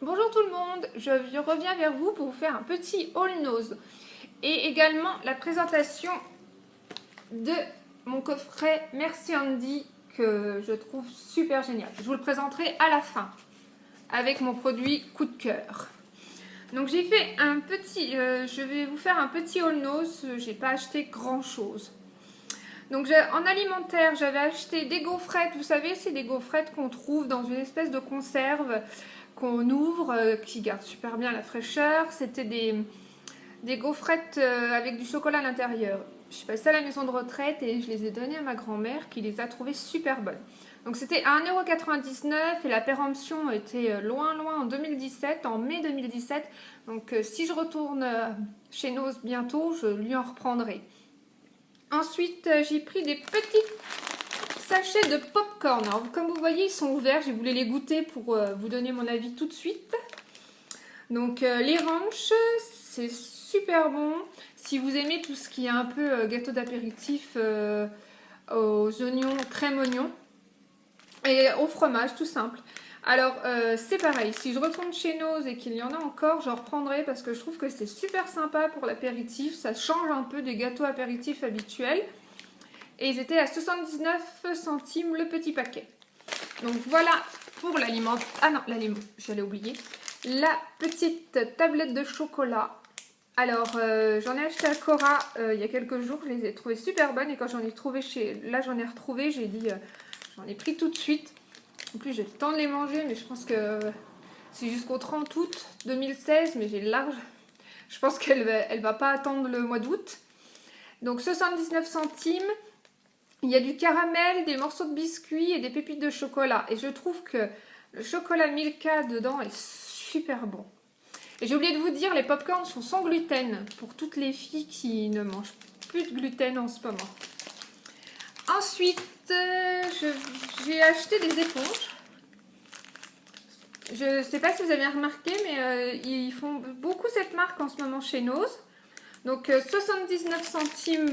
Bonjour tout le monde, je reviens vers vous pour vous faire un petit haul nose et également la présentation de mon coffret Merci Andy que je trouve super génial. Je vous le présenterai à la fin avec mon produit coup de cœur. Donc j'ai fait un petit, je vais vous faire un petit haul nose, j'ai pas acheté grand chose. Donc en alimentaire, j'avais acheté des gaufrettes, vous savez, c'est des gaufrettes qu'on trouve dans une espèce de conserve qu'on ouvre, qui garde super bien la fraîcheur. C'était des gaufrettes avec du chocolat à l'intérieur. Je suis passée à la maison de retraite et je les ai données à ma grand-mère qui les a trouvées super bonnes. Donc c'était à 1,99 € et la péremption était loin en 2017, en mai 2017. Donc si je retourne chez Nose bientôt, je lui en reprendrai. Ensuite, j'ai pris des petits sachets de popcorn. Alors, comme vous voyez, ils sont ouverts. J'ai voulu les goûter pour vous donner mon avis tout de suite. Donc, les ranchs, c'est super bon. Si vous aimez tout ce qui est un peu gâteau d'apéritif aux oignons, crème oignon et au fromage, tout simple. Alors, c'est pareil. Si je retourne chez Nose et qu'il y en a encore, j'en reprendrai parce que je trouve que c'est super sympa pour l'apéritif. Ça change un peu des gâteaux apéritifs habituels. Et ils étaient à 79 centimes le petit paquet. Donc voilà pour l'aliment. Ah non, l'aliment, j'allais oublier. La petite tablette de chocolat. Alors, j'en ai acheté à Cora il y a quelques jours. Je les ai trouvées super bonnes. Et quand j'en ai trouvé là j'en ai retrouvé, j'ai dit, j'en ai pris tout de suite. En plus, j'ai le temps de les manger, mais je pense que c'est jusqu'au 30 août 2016, mais j'ai large. Je pense qu'elle va pas attendre le mois d'août. Donc 79 centimes. Il y a du caramel, des morceaux de biscuits et des pépites de chocolat. Et je trouve que le chocolat Milka dedans est super bon. Et j'ai oublié de vous dire, les popcorns sont sans gluten pour toutes les filles qui ne mangent plus de gluten en ce moment. Ensuite, j'ai acheté des éponges. Je ne sais pas si vous avez remarqué, mais ils font beaucoup cette marque en ce moment chez Nose. Donc 79 centimes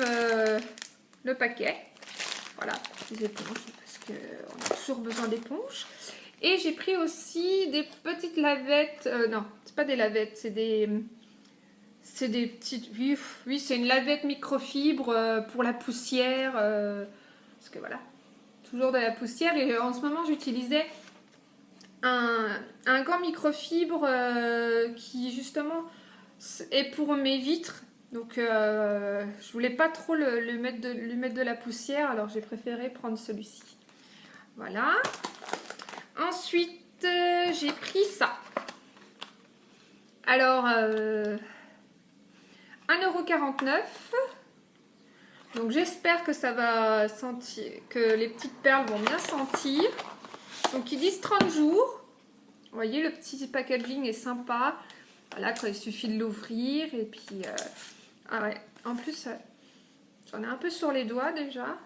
le paquet. Voilà, des éponges, parce qu'on a toujours besoin d'éponges. Et j'ai pris aussi des petites lavettes. Non, c'est pas des lavettes, c'est des petites. Oui, c'est une lavette microfibre pour la poussière. Parce que voilà, toujours de la poussière. Et en ce moment, j'utilisais un gant microfibre qui, justement, est pour mes vitres. Donc je voulais pas trop lui mettre de la poussière, alors j'ai préféré prendre celui-ci. Voilà. Ensuite, j'ai pris ça. Alors, 1,49 €. Donc j'espère que ça va sentir, que les petites perles vont bien sentir. Donc ils disent 30 jours. Vous voyez, le petit packaging est sympa. Voilà, il suffit de l'ouvrir et puis... ah ouais, en plus, j'en ai un peu sur les doigts déjà.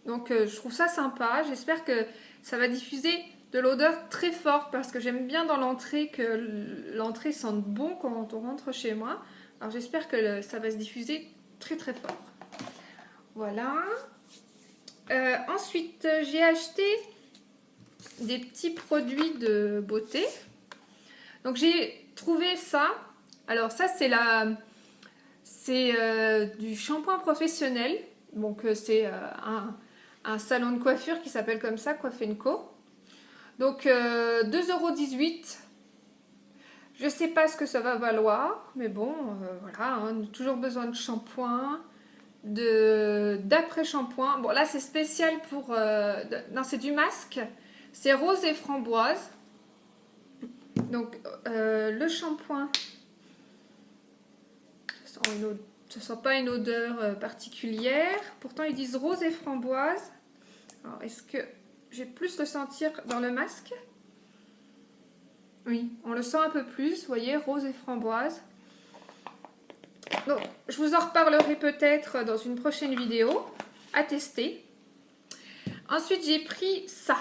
Donc, je trouve ça sympa. J'espère que ça va diffuser de l'odeur très forte parce que j'aime bien dans l'entrée que l'entrée sente bon quand on rentre chez moi. Alors, j'espère que ça va se diffuser très fort. Voilà. Ensuite, j'ai acheté des petits produits de beauté. Donc, j'ai trouvé ça. Alors, ça, c'est du shampoing professionnel. Donc c'est un salon de coiffure qui s'appelle comme ça, Coiffe & Co. Donc 2,18 €. Je sais pas ce que ça va valoir, mais bon, voilà, on a toujours besoin de shampoing, d'après-shampoing. Bon, là c'est spécial pour... non, c'est du masque. C'est rose et framboise. Donc le shampoing... Ça sent pas une odeur particulière. Pourtant, ils disent rose et framboise. Alors, est-ce que j'ai plus le sentir dans le masque? Oui, on le sent un peu plus. Vous voyez, rose et framboise. Donc, je vous en reparlerai peut-être dans une prochaine vidéo à tester. Ensuite, j'ai pris ça.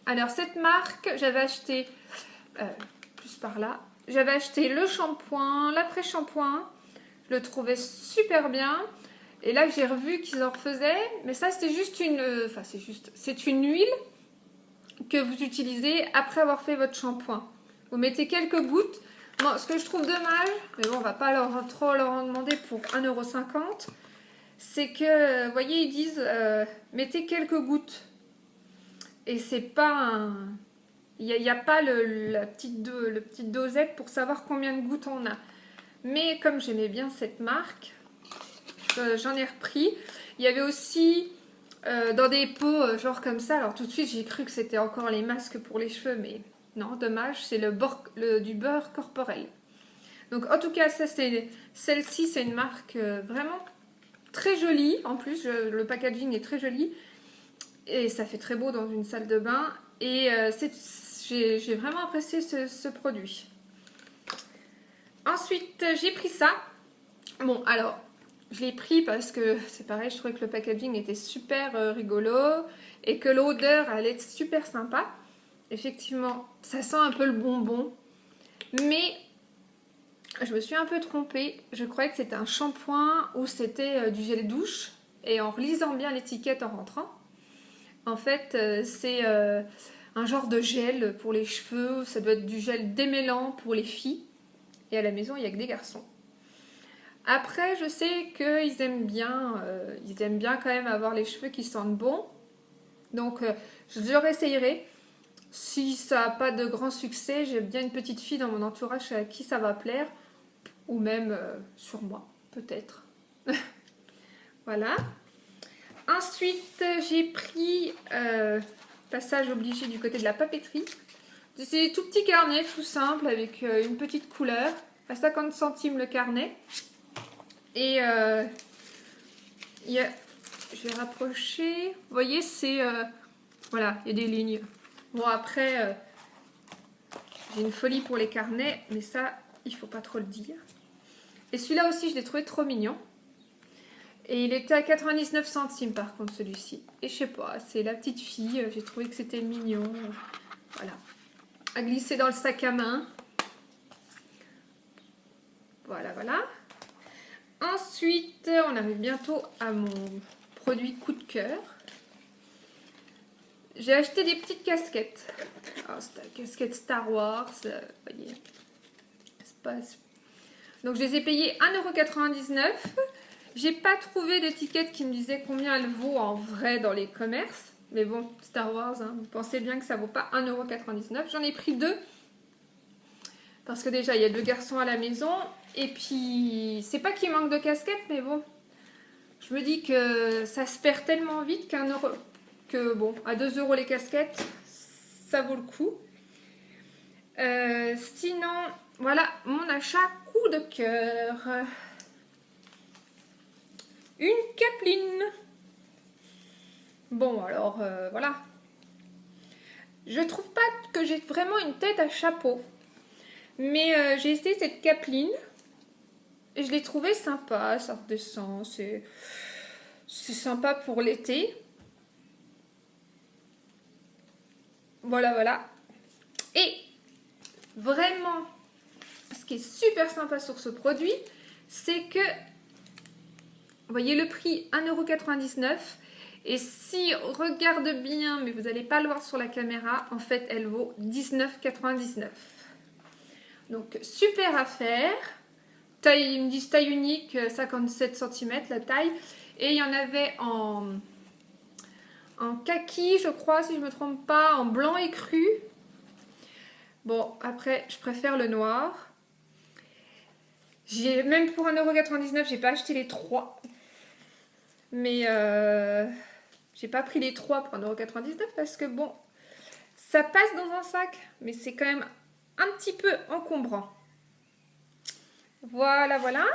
Alors, cette marque, j'avais acheté plus par là. J'avais acheté le shampoing, l'après-shampoing. Je le trouvais super bien. Et là, j'ai revu qu'ils en refaisaient. Mais ça, c'est juste une... Enfin, c'est une huile que vous utilisez après avoir fait votre shampoing. Vous mettez quelques gouttes. Bon, ce que je trouve dommage, mais bon, on va pas trop leur en demander pour 1,50 €, c'est que, vous voyez, ils disent mettez quelques gouttes. Et c'est pas un... Il n'y a pas le petite dosette pour savoir combien de gouttes on a. Mais comme j'aimais bien cette marque, j'en ai repris. Il y avait aussi dans des pots genre comme ça. Alors tout de suite j'ai cru que c'était encore les masques pour les cheveux, mais non, dommage. C'est du beurre corporel. Donc en tout cas, celle-ci c'est une marque vraiment très jolie. En plus, le packaging est très joli. Et ça fait très beau dans une salle de bain. Et j'ai vraiment apprécié ce produit. Ensuite, j'ai pris ça. Bon, alors, je l'ai pris parce que c'est pareil, je trouvais que le packaging était super rigolo et que l'odeur allait être super sympa. Effectivement, ça sent un peu le bonbon. Mais je me suis un peu trompée. Je croyais que c'était un shampoing ou c'était du gel douche. Et en relisant bien l'étiquette en rentrant, en fait, c'est un genre de gel pour les cheveux. Ça doit être du gel démêlant pour les filles. Et à la maison, il n'y a que des garçons. Après, je sais qu'ils aiment bien quand même avoir les cheveux qui sentent bon. Donc, je leur essayerai. Si ça n'a pas de grand succès, j'ai bien une petite fille dans mon entourage à qui ça va plaire. Ou même sur moi, peut-être. Voilà. Ensuite, j'ai pris passage obligé du côté de la papeterie. C'est des tout petits carnets, tout simple, avec une petite couleur. À 50 centimes le carnet. Et je vais rapprocher. Vous voyez, c'est... voilà, il y a des lignes. Bon, après, j'ai une folie pour les carnets, mais ça, il faut pas trop le dire. Et celui-là aussi, je l'ai trouvé trop mignon. Et il était à 99 centimes par contre, celui-ci. Et je sais pas, c'est la petite fille, j'ai trouvé que c'était mignon. Voilà. À glisser dans le sac à main. Voilà, voilà. Ensuite, on arrive bientôt à mon produit coup de cœur. J'ai acheté des petites casquettes. Alors, c'est la casquette Star Wars, vous voyez. Donc, je les ai payées 1,99 €. J'ai pas trouvé d'étiquette qui me disait combien elle vaut en vrai dans les commerces. Mais bon, Star Wars, hein, vous pensez bien que ça vaut pas 1,99 €. J'en ai pris 2. Parce que déjà, il y a 2 garçons à la maison. Et puis, c'est pas qu'il manque de casquettes, mais bon. Je me dis que ça se perd tellement vite que bon, à 2 € les casquettes, ça vaut le coup. Sinon, voilà mon achat coup de cœur. Une capeline. Bon, alors, voilà. Je trouve pas que j'ai vraiment une tête à chapeau. Mais j'ai essayé cette capeline. Et je l'ai trouvée sympa. Ça redescend. C'est sympa pour l'été. Voilà, voilà. Et vraiment, ce qui est super sympa sur ce produit, c'est que, vous voyez le prix, 1,99 €. Et si on regarde bien, mais vous n'allez pas le voir sur la caméra, en fait, elle vaut 19,99 €. Donc, super affaire. Taille, ils me disent taille unique, 57 cm la taille. Et il y en avait en kaki, je crois, si je ne me trompe pas, en blanc écru. Bon, après, je préfère le noir. Même pour 1,99 €, j'ai pas acheté les 3. Mais j'ai pas pris les 3 pour 1,99 € parce que bon, ça passe dans un sac, mais c'est quand même un petit peu encombrant. Voilà, voilà.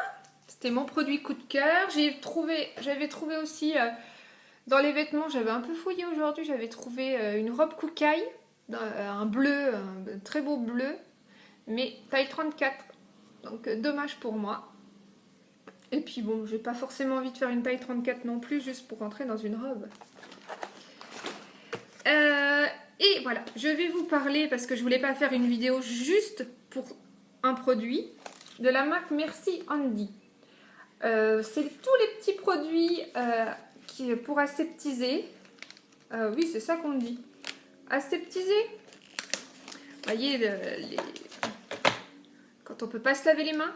C'était mon produit coup de cœur. J'avais trouvé aussi dans les vêtements, j'avais un peu fouillé aujourd'hui, j'avais trouvé une robe Koukaï, un bleu, un très beau bleu, mais taille 34. Donc dommage pour moi. Et puis bon, j'ai pas forcément envie de faire une taille 34 non plus, juste pour rentrer dans une robe. Et voilà, je vais vous parler, parce que je voulais pas faire une vidéo juste pour un produit, de la marque Merci Handy. C'est tous les petits produits pour aseptiser. Oui, c'est ça qu'on dit. Aseptiser. voyez, quand on peut pas se laver les mains.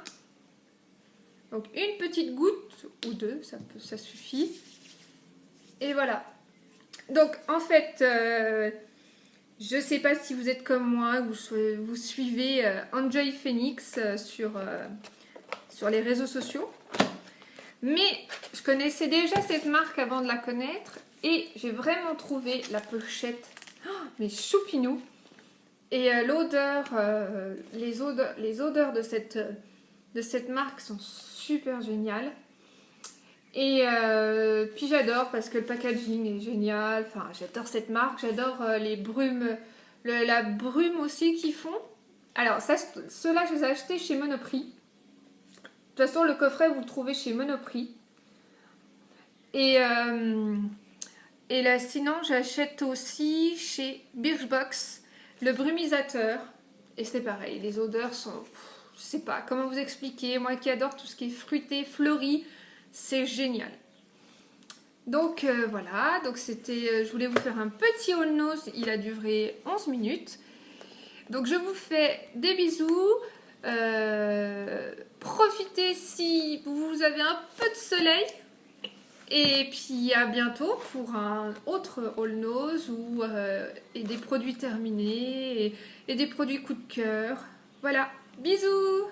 Donc une petite goutte ou deux, ça suffit. Et voilà. Donc en fait, je ne sais pas si vous êtes comme moi, vous suivez Enjoy Phoenix sur les réseaux sociaux. Mais je connaissais déjà cette marque avant de la connaître. Et j'ai vraiment trouvé la pochette, mais choupinou. Et l'odeur, les odeurs de cette marque sont super géniales. Et puis j'adore parce que le packaging est génial. Enfin, j'adore cette marque. J'adore les brumes, la brume aussi qu'ils font. Alors, ceux-là, je les ai achetés chez Monoprix. De toute façon, le coffret, vous le trouvez chez Monoprix. Et là, sinon, j'achète aussi chez Birchbox le brumisateur. Et c'est pareil, les odeurs sont... je sais pas comment vous expliquer. Moi qui adore tout ce qui est fruité, fleuri, c'est génial. Donc voilà, donc c'était, je voulais vous faire un petit haul nose. Il a duré 11 minutes. Donc je vous fais des bisous. Profitez si vous avez un peu de soleil. Et puis à bientôt pour un autre haul nose et des produits terminés et des produits coup de cœur. Voilà, bisous!